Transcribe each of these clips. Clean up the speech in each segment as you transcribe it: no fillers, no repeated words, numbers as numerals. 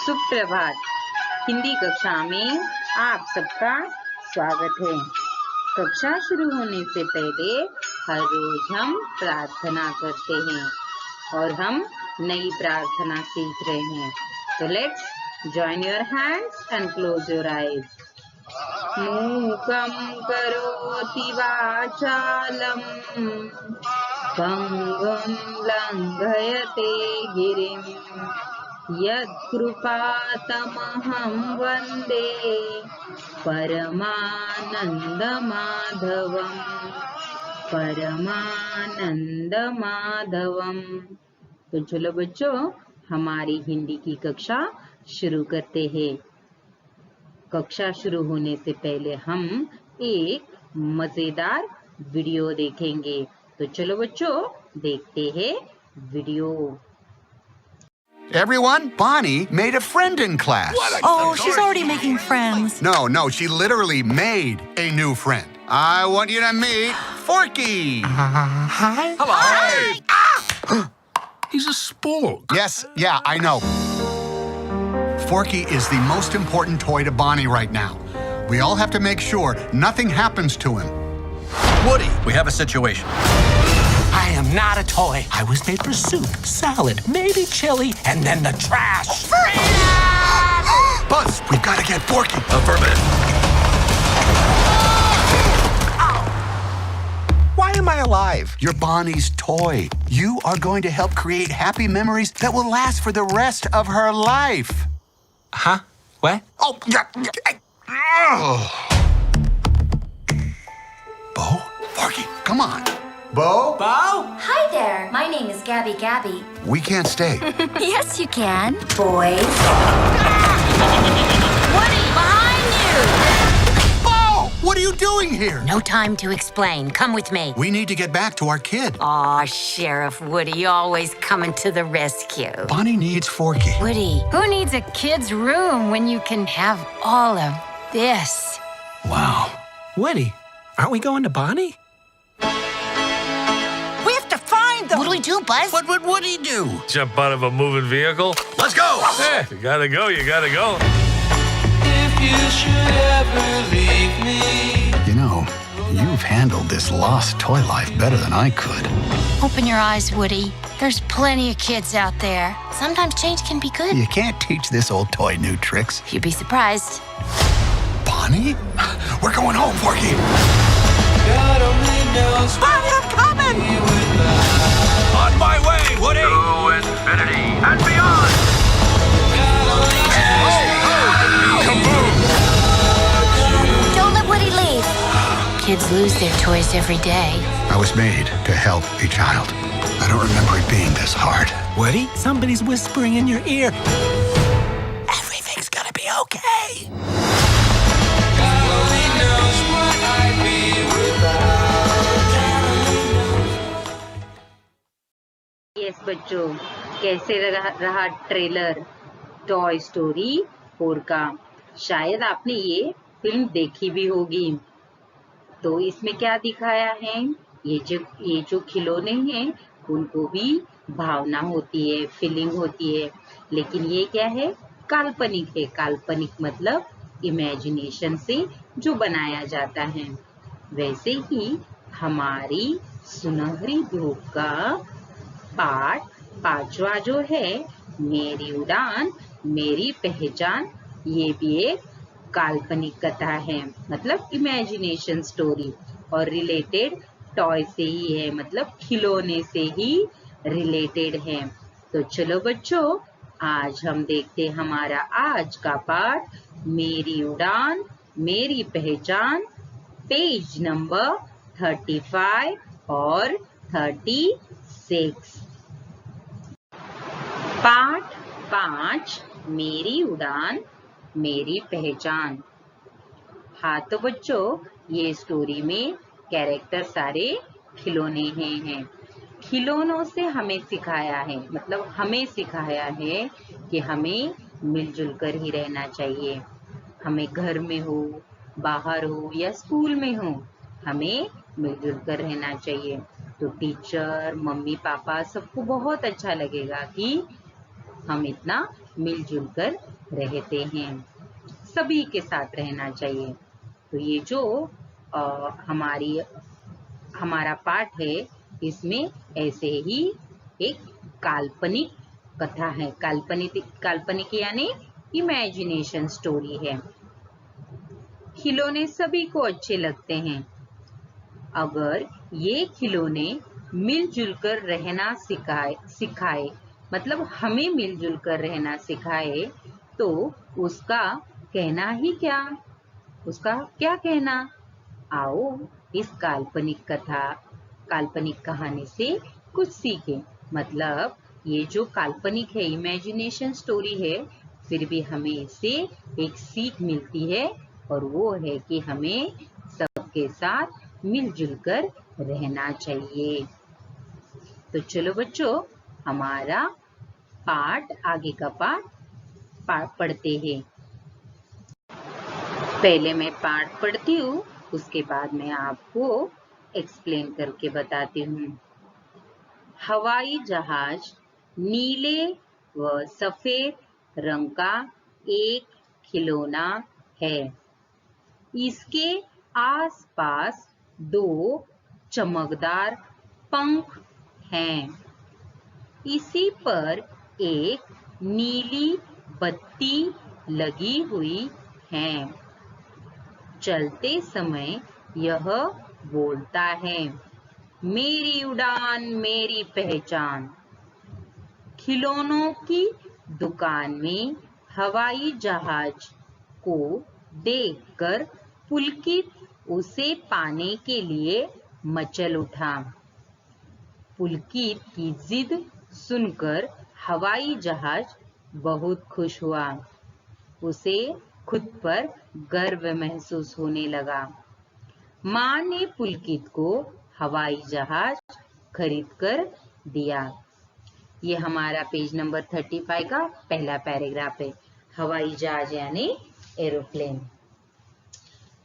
सुप्रभात। हिंदी कक्षा में आप सबका स्वागत है। कक्षा शुरू होने से पहले हर रोज हम प्रार्थना करते हैं और हम नई प्रार्थना सीख रहे हैं। तो let's join your hands and close your eyes. मूकं करोति वाचालं पंगुं लंघयते गिरिं यत्कृपातमहं वन्दे परमानंदमाधवम्। तो चलो बच्चों, हमारी हिंदी की कक्षा शुरू करते हैं। कक्षा शुरू होने से पहले हम एक मजेदार वीडियो देखेंगे। तो चलो बच्चों, देखते हैं video. Everyone, Bonnie made a friend in class. Oh, she's already making friends. No, she literally made a new friend. I want you to meet Forky. Hi. Hello. Hi. He's a spork. Yes, yeah, I know. Forky is the most important toy to Bonnie right now. We all have to make sure nothing happens to him. Woody, we have a situation. I am not a toy. I was made for soup, salad, maybe chili, and then the trash. Buzz, we've got to get Forky. Affirmative. Why am I alive? You're Bonnie's toy. You are going to help create happy memories that will last for the rest of her life. Huh? What? Oh, yeah. Bo? Forky, come on. Bo? Bo? Hi there, my name is Gabby Gabby. We can't stay. Yes, you can. Boys. Woody, behind Bo! What are you doing here? No time to explain. Come with me. We need to get back to our kid. Aw, Sheriff Woody, always coming to the rescue. Bonnie needs Forky. Woody, who needs a kid's room when you can have all of this? Wow. Woody, aren't we going to Bonnie? We have to find them. What do we do, Buzz? What would Woody do? Jump out of a moving vehicle. Let's go! Yeah, you gotta go, you gotta go. If you should ever leave me. You know, you've handled this lost toy life better than I could. Open your eyes, Woody. There's plenty of kids out there. Sometimes change can be good. You can't teach this old toy new tricks. You'd be surprised. Bonnie? We're going home, Forky. God only knows Bonnie, I'm coming. On my way, Woody! To infinity and beyond! Don't let Woody leave. Kids lose their toys every day. I was made to help a child. I don't remember it being this hard. Woody, somebody's whispering in your ear. Everything's gonna be okay. God only knows what I'd be without. Yes बच्चों, कैसे रहा trailer toy story 4 का। शायद आपने ये film देखी भी होगी। तो इसमें क्या दिखाया है, ये जो खिलौने हैं उनको भी भावना होती है, फीलिंग होती है, लेकिन ये क्या है, काल्पनिक है। काल्पनिक मतलब इमेजिनेशन से जो बनाया जाता है। वैसे ही हमारी सुनहरी धूप का पाठ 5वां जो है, मेरी उड़ान मेरी पहचान, ये भी एक काल्पनिक कथा है, मतलब इमेजिनेशन स्टोरी, और रिलेटेड टॉय से ही है, मतलब खिलौने से ही रिलेटेड है। तो चलो बच्चों, आज हम देखते हैं हमारा आज का पाठ, मेरी उड़ान मेरी पहचान, पेज नंबर 35 और 36। पाठ 5, मेरी उड़ान मेरी पहचान। हाँ तो बच्चों, ये स्टोरी में कैरेक्टर सारे खिलौने हैं। खिलौनों से हमें सिखाया है, मतलब हमें सिखाया है कि हमें मिलजुल कर ही रहना चाहिए। हमें घर में हो, बाहर हो या स्कूल में हो, हमें मिलजुल कर रहना चाहिए। तो टीचर, मम्मी पापा सबको बहुत अच्छा लगेगा कि हम इतना मिलजुल कर रहते हैं। सभी के साथ रहना चाहिए। तो ये जो हमारा पाठ है, इसमें ऐसे ही एक काल्पनिक कथा है। काल्पनिक यानी इमेजिनेशन स्टोरी है। खिलौने सभी को अच्छे लगते हैं। अगर ये खिलौने मिलजुल कर रहना सिखाए, मतलब हमें मिलजुल कर रहना सिखाए, तो उसका कहना ही क्या, उसका क्या कहना। आओ इस काल्पनिक कहानी से कुछ सीखें। मतलब ये जो काल्पनिक है, इमेजिनेशन स्टोरी है, फिर भी हमें इससे एक सीख मिलती है, और वो है कि हमें सबके साथ मिलजुल कर रहना चाहिए। तो चलो बच्चों, हमारा आगे का पाठ पढ़ते हैं। पहले मैं पाठ पढ़ती हूँ, उसके बाद मैं आपको एक्सप्लेन करके बताती हूँ। हवाई जहाज नीले व सफेद रंग का एक खिलौना है। इसके आसपास 2 चमकदार पंख हैं। इसी पर एक नीली बत्ती लगी हुई है। चलते समय यह बोलता है, मेरी उड़ान मेरी पहचान। खिलौनों की दुकान में हवाई जहाज को देखकर पुलकित उसे पाने के लिए मचल उठा। पुलकित की जिद सुनकर हवाई जहाज बहुत खुश हुआ। उसे खुद पर गर्व महसूस होने लगा। माँ ने पुलकित को हवाई जहाज खरीद कर दिया। ये हमारा पेज नंबर 35 का पहला पैराग्राफ है। हवाई जहाज यानी एरोप्लेन।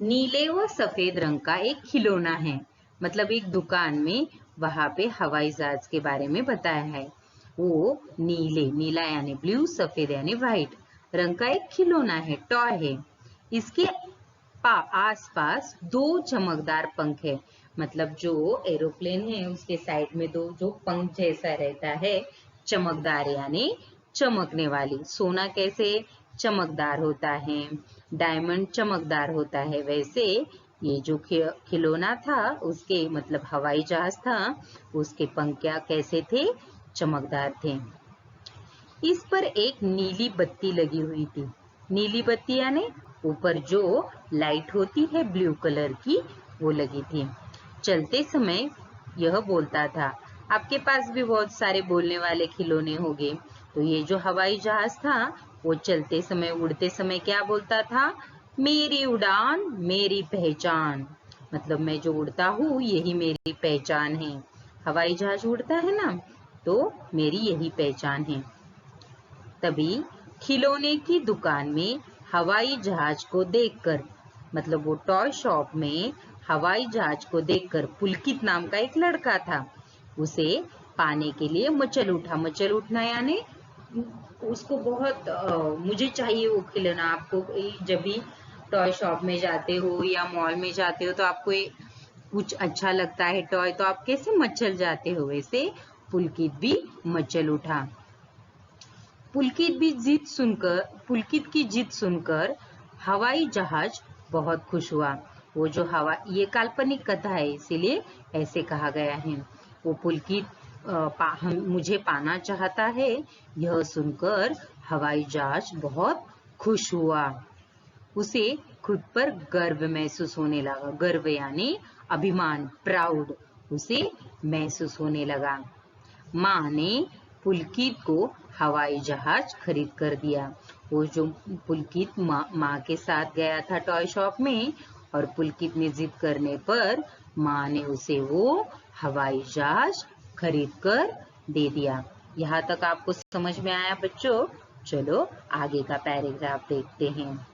नीले व सफेद रंग का एक खिलौना है। मतलब एक दुकान में वहां पे हवाई जहाज के बारे में बताया है। वो नीला यानी ब्लू, सफेद यानी व्हाइट रंग का एक खिलौना है, टॉय है। इसके आसपास 2 चमकदार पंख है। मतलब जो एरोप्लेन है उसके साइड में 2 जो पंख जैसा रहता है, चमकदार यानी चमकने वाली। सोना कैसे चमकदार होता है, डायमंड चमकदार होता है, वैसे ये जो खिलौना था उसके मतलब हवाई जहाज था, उसके पंख क्या कैसे थे, चमकदार थे। इस पर एक नीली बत्ती लगी हुई थी। नीली बत्ती यानी ऊपर जो लाइट होती है ब्लू कलर की, वो लगी थी। चलते समय यह बोलता था। आपके पास भी बहुत सारे बोलने वाले खिलौने होंगे। तो ये जो हवाई जहाज था वो चलते समय, उड़ते समय क्या बोलता था, मेरी उड़ान मेरी पहचान। मतलब मैं जो उड़ता हूँ यही मेरी पहचान है। हवाई जहाज उड़ता है ना, तो मेरी यही पहचान है। तभी खिलौने की दुकान में हवाई जहाज को देखकर, मतलब वो टॉय शॉप में हवाई जहाज को देखकर पुलकित नाम का एक लड़का था। उसे पाने के लिए मचल उठा। मचल उठना यानी उसको बहुत मुझे चाहिए वो खिलौना। आपको जब भी टॉय शॉप में जाते हो या मॉल में जाते हो तो आपको कुछ अच्छा लगता है टॉय, तो आप कैसे मचल जाते हो, वैसे पुलकित भी मचल उठा। पुलकित की जिद सुनकर हवाई जहाज बहुत खुश हुआ। वो जो ये काल्पनिक कथा है इसीलिए ऐसे कहा गया है। वो पुलकित मुझे पाना चाहता है, यह सुनकर हवाई जहाज बहुत खुश हुआ। उसे खुद पर गर्व महसूस होने लगा। गर्व यानी अभिमान, प्राउड उसे महसूस होने लगा। माँ ने पुलकित को हवाई जहाज खरीद कर दिया। वो जो पुलकित माँ के साथ गया था टॉय शॉप में, और पुलकित ने जिद करने पर माँ ने उसे वो हवाई जहाज खरीद कर दे दिया। यहाँ तक आपको समझ में आया बच्चों? चलो आगे का पैराग्राफ देखते हैं।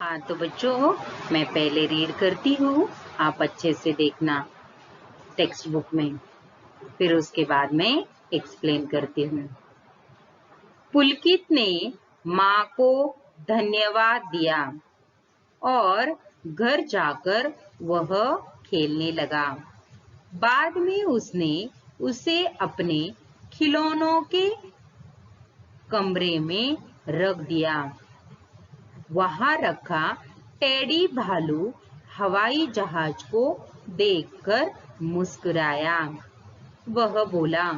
हाँ तो बच्चों, मैं पहले रीड करती हूँ, आप अच्छे से देखना टेक्स्ट बुक में, फिर उसके बाद मैं एक्सप्लेन करती हूँ। पुलकित ने माँ को धन्यवाद दिया और घर जाकर वह खेलने लगा। बाद में उसने उसे अपने खिलौनों के कमरे में रख दिया। वहां रखा टेडी भालू हवाई जहाज को देखकर मुस्कुराया। वह बोला,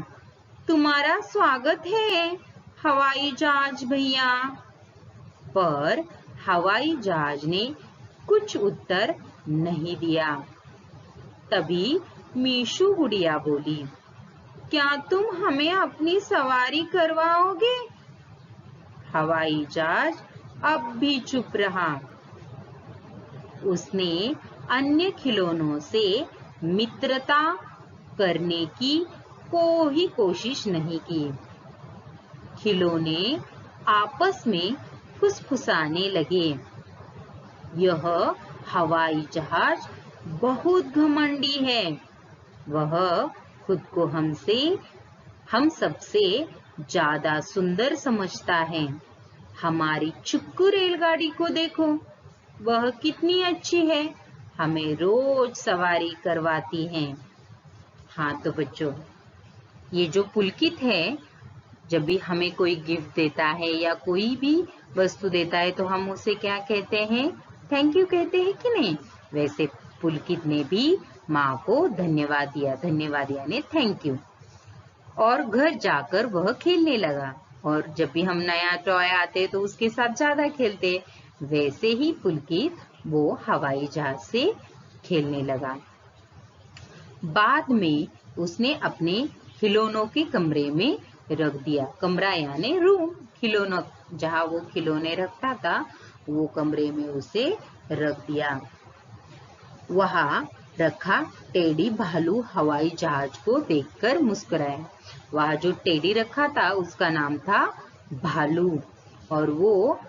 तुम्हारा स्वागत है हवाई जहाज भैया। पर हवाई जहाज ने कुछ उत्तर नहीं दिया। तभी मीशू गुड़िया बोली, क्या तुम हमें अपनी सवारी करवाओगे? हवाई जहाज अब भी चुप रहा। उसने अन्य खिलौनों से मित्रता करने की कोई कोशिश नहीं की। खिलौने आपस में फुसफुसाने लगे। यह हवाई जहाज बहुत घमंडी है। वह खुद को हम सबसे ज्यादा सुंदर समझता है। हमारी चुक्कू रेलगाड़ी को देखो, वह कितनी अच्छी है, हमें रोज सवारी करवाती है। हाँ तो बच्चों, ये जो पुलकित है, जब भी हमें कोई गिफ्ट देता है या कोई भी वस्तु देता है तो हम उसे क्या कहते हैं? थैंक यू कहते हैं कि नहीं? वैसे पुलकित ने भी माँ को धन्यवाद दिया। धन्यवाद यानी थैंक यू। और घर जाकर वह खेलने लगा। और जब भी हम नया टॉय आते तो उसके साथ ज्यादा खेलते। वैसे ही पुलकित वो हवाई जहाज से खेलने लगा। बाद में उसने अपने खिलौनों के कमरे में रख दिया। कमरा यानी रूम, खिलौनों जहाँ वो खिलौने रखता था वो कमरे में उसे रख दिया। वहाँ रखा टेडी भालू हवाई जहाज को देखकर मुस्कुराया। वहाँ जो टेडी रखा था उसका नाम था भालू और वो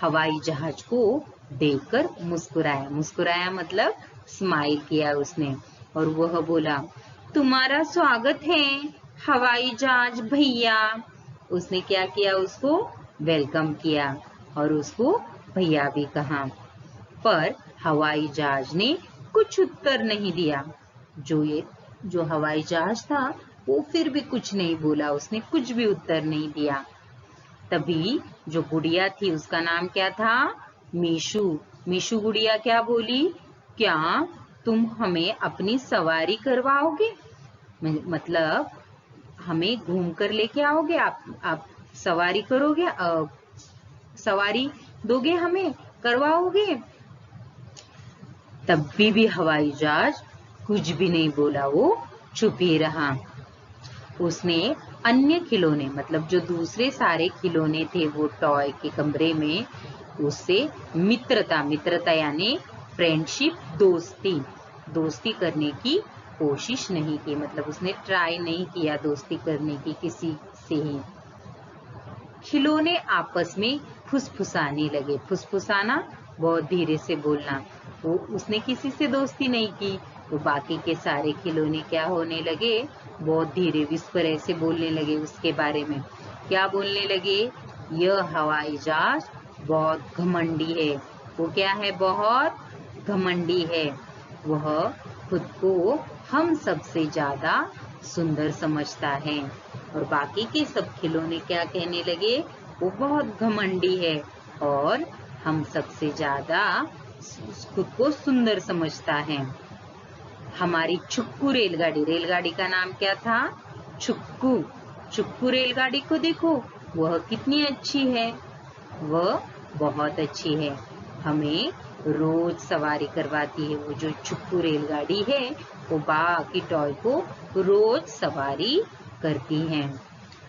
हवाई जहाज को देखकर मुस्कुराया। मुस्कुराया मतलब स्माइल किया उसने। और वह बोला, तुम्हारा स्वागत है हवाई जहाज भैया। उसने क्या किया? उसको वेलकम किया और उसको भैया भी कहा। पर हवाई जहाज ने कुछ उत्तर नहीं दिया। जो हवाई जहाज था वो फिर भी कुछ नहीं बोला। उसने कुछ भी उत्तर नहीं दिया। तभी जो गुड़िया थी उसका नाम क्या था? मीशू। मीशू गुड़िया क्या बोली? क्या तुम हमें अपनी सवारी करवाओगे? मतलब हमें घूम कर लेके आओगे? आप सवारी करोगे? सवारी दोगे हमें? करवाओगे? तब भी हवाई जहाज कुछ भी नहीं बोला। वो चुप ही रहा। उसने अन्य खिलौने मतलब जो दूसरे सारे खिलौने थे वो टॉय के कमरे में उससे मित्रता यानी फ्रेंडशिप, दोस्ती करने की कोशिश नहीं की। मतलब उसने ट्राई नहीं किया दोस्ती करने की किसी से ही। खिलौने आपस में फुसफुसाने लगे। फुसफुसाना बहुत धीरे से बोलना। वो उसने किसी से दोस्ती नहीं की तो बाकी के सारे खिलौने क्या होने लगे? बहुत धीरे विस्पर ऐसे बोलने लगे उसके बारे में। क्या बोलने लगे? यह हवाई जहाज बहुत घमंडी है। वो क्या है? बहुत घमंडी है। वह खुद को हम सबसे ज्यादा सुंदर समझता है। और बाकी के सब खिलौने क्या कहने लगे? वो बहुत घमंडी है और हम सबसे ज्यादा खुद को सुंदर समझता है। हमारी चुक्कू रेलगाड़ी का नाम क्या था? चुक्कू रेलगाड़ी को देखो, वह कितनी अच्छी है। वह बहुत अच्छी है, हमें रोज सवारी करवाती है। वो जो चुक्कू रेलगाड़ी है वो बाकी टॉय को रोज सवारी करती है।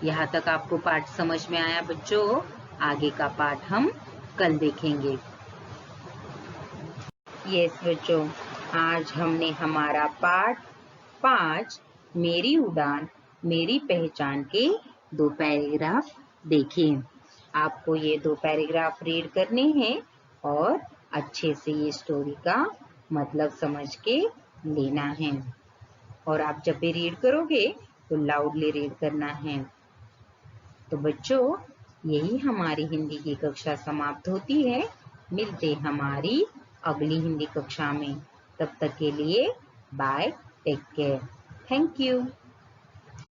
यहाँ तक आपको पाठ समझ में आया बच्चों? आगे का पाठ हम कल देखेंगे। यस बच्चों, आज हमने हमारा पाठ 5 मेरी उड़ान मेरी पहचान के 2 पैराग्राफ देखे। आपको ये 2 पैराग्राफ रीड करने हैं और अच्छे से ये स्टोरी का मतलब समझ के लेना है। और आप जब भी रीड करोगे तो लाउडली रीड करना है। तो बच्चों, यही हमारी हिंदी की कक्षा समाप्त होती है। मिलते हमारी अगली हिंदी कक्षा में। तब तक के लिए bye, take care, thank you.